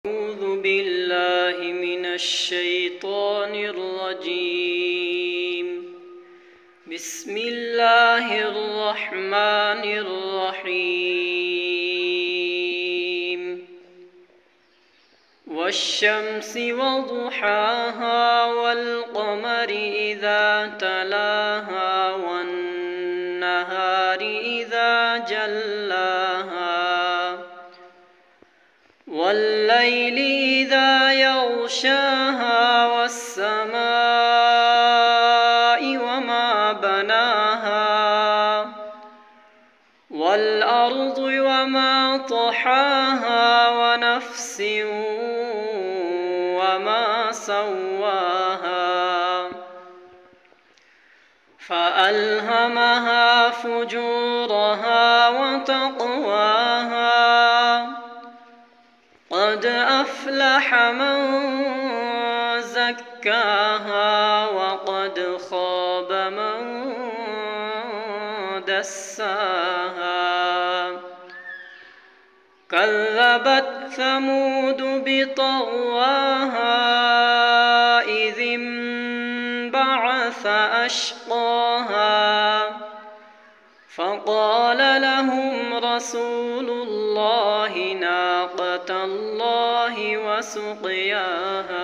أعوذ بالله من الشيطان الرجيم. بسم الله الرحمن الرحيم. والشمس وضحاها والقمر إذا تلاها والنهار إذا جلاها والليل إذا يغشاها والسماء وما بناها والأرض وما طحاها ونفس وما سواها فألهمها فجورها وتقواها قد أفلح من زكاها وقد خاب من دساها كذبت ثمود بطغواها إذ انبعث أشقاها فقال لهم رسول الله ناقة الله وسقياها